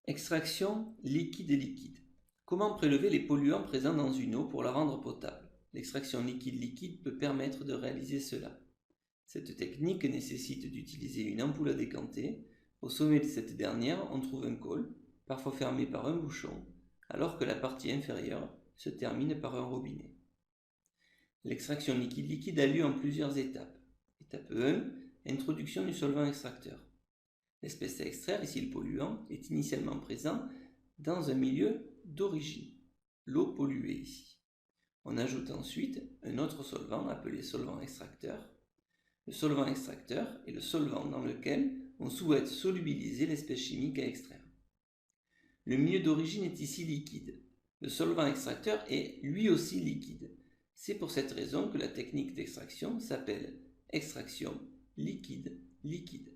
Extraction liquide-liquide. Comment prélever les polluants présents dans une eau pour la rendre potable? L'extraction liquide-liquide peut permettre de réaliser cela. Cette technique nécessite d'utiliser une ampoule à décanter. Au sommet de cette dernière, on trouve un col, parfois fermé par un bouchon, alors que la partie inférieure se termine par un robinet. L'extraction liquide-liquide a lieu en plusieurs étapes. Étape 1, introduction du solvant extracteur. L'espèce à extraire, ici le polluant, est initialement présent dans un milieu d'origine, l'eau polluée ici. On ajoute ensuite un autre solvant appelé solvant extracteur. Le solvant extracteur est le solvant dans lequel on souhaite solubiliser l'espèce chimique à extraire. Le milieu d'origine est ici liquide. Le solvant extracteur est lui aussi liquide. C'est pour cette raison que la technique d'extraction s'appelle extraction liquide-liquide.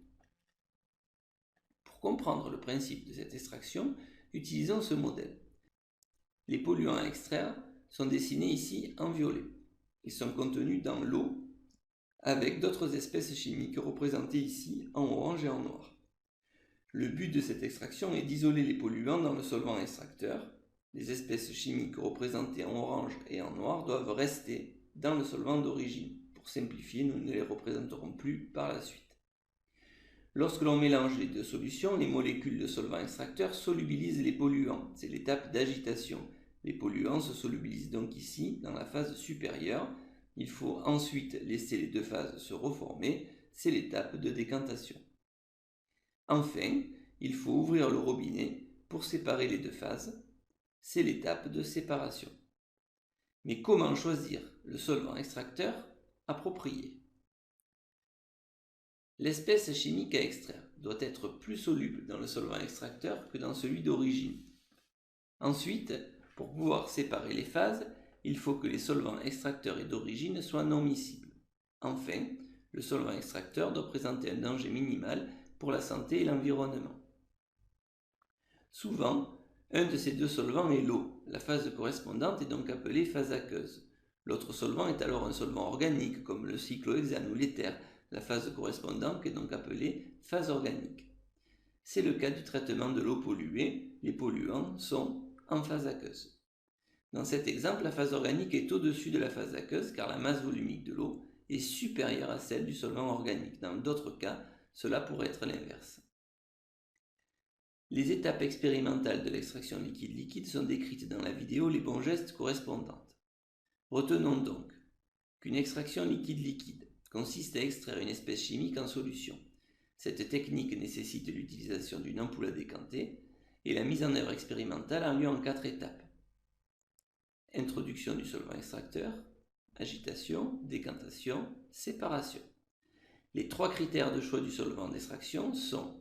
Pour comprendre le principe de cette extraction, utilisons ce modèle. Les polluants à extraire sont dessinés ici en violet. Ils sont contenus dans l'eau avec d'autres espèces chimiques représentées ici en orange et en noir. Le but de cette extraction est d'isoler les polluants dans le solvant extracteur. Les espèces chimiques représentées en orange et en noir doivent rester dans le solvant d'origine. Pour simplifier, nous ne les représenterons plus par la suite. Lorsque l'on mélange les deux solutions, les molécules de solvant extracteur solubilisent les polluants. C'est l'étape d'agitation. Les polluants se solubilisent donc ici, dans la phase supérieure. Il faut ensuite laisser les deux phases se reformer. C'est l'étape de décantation. Enfin, il faut ouvrir le robinet pour séparer les deux phases. C'est l'étape de séparation. Mais comment choisir le solvant extracteur approprié? L'espèce chimique à extraire doit être plus soluble dans le solvant extracteur que dans celui d'origine. Ensuite, pour pouvoir séparer les phases, il faut que les solvants extracteurs et d'origine soient non miscibles. Enfin, le solvant extracteur doit présenter un danger minimal pour la santé et l'environnement. Souvent, un de ces deux solvants est l'eau. La phase correspondante est donc appelée phase aqueuse. L'autre solvant est alors un solvant organique comme le cyclohexane ou l'éther. La phase correspondante est donc appelée phase organique. C'est le cas du traitement de l'eau polluée. Les polluants sont en phase aqueuse. Dans cet exemple, la phase organique est au-dessus de la phase aqueuse car la masse volumique de l'eau est supérieure à celle du solvant organique. Dans d'autres cas, cela pourrait être l'inverse. Les étapes expérimentales de l'extraction liquide-liquide sont décrites dans la vidéo Les bons gestes correspondantes. Retenons donc qu'une extraction liquide-liquide consiste à extraire une espèce chimique en solution. Cette technique nécessite l'utilisation d'une ampoule à décanter et la mise en œuvre expérimentale a lieu en 4 étapes. Introduction du solvant extracteur, agitation, décantation, séparation. Les 3 critères de choix du solvant d'extraction sont: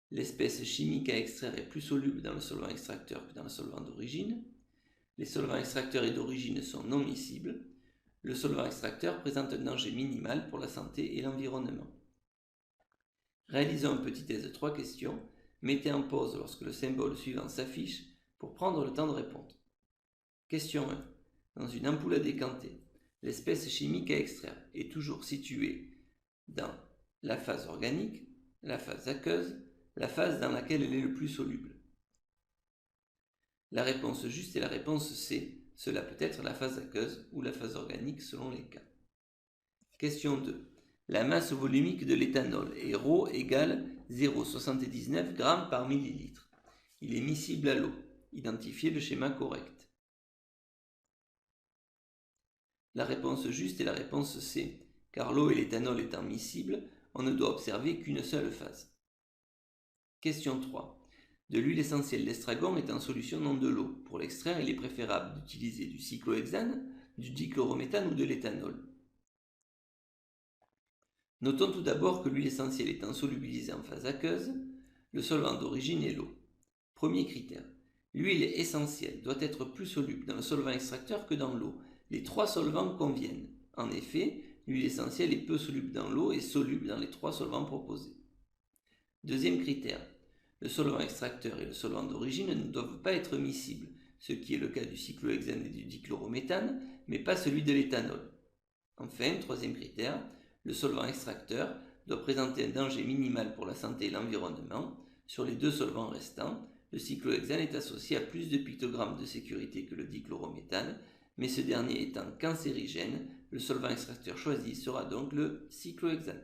l'espèce chimique à extraire est plus soluble dans le solvant extracteur que dans le solvant d'origine. Les solvants extracteurs et d'origine sont non miscibles. Le solvant extracteur présente un danger minimal pour la santé et l'environnement. Réalisons un petit test de 3 questions. Mettez en pause lorsque le symbole suivant s'affiche pour prendre le temps de répondre. Question 1. Dans une ampoule à décanter, l'espèce chimique à extraire est toujours située dans la phase organique, la phase aqueuse, la phase dans laquelle elle est le plus soluble. La réponse juste est la réponse C. Cela peut être la phase aqueuse ou la phase organique selon les cas. Question 2. La masse volumique de l'éthanol est ρ égale 0,79 g par millilitre. Il est miscible à l'eau. Identifiez le schéma correct. La réponse juste est la réponse C. Car l'eau et l'éthanol étant miscibles, on ne doit observer qu'une seule phase. Question 3. De l'huile essentielle d'estragon est en solution dans de l'eau. Pour l'extraire, il est préférable d'utiliser du cyclohexane, du dichlorométhane ou de l'éthanol. Notons tout d'abord que l'huile essentielle étant solubilisée en phase aqueuse, le solvant d'origine est l'eau. Premier critère. L'huile essentielle doit être plus soluble dans le solvant extracteur que dans l'eau. Les 3 solvants conviennent. En effet, l'huile essentielle est peu soluble dans l'eau et soluble dans les 3 solvants proposés. Deuxième critère. Le solvant extracteur et le solvant d'origine ne doivent pas être miscibles, ce qui est le cas du cyclohexane et du dichlorométhane, mais pas celui de l'éthanol. Enfin, troisième critère, le solvant extracteur doit présenter un danger minimal pour la santé et l'environnement. Sur les 2 solvants restants, le cyclohexane est associé à plus de pictogrammes de sécurité que le dichlorométhane, mais ce dernier étant cancérigène, le solvant extracteur choisi sera donc le cyclohexane.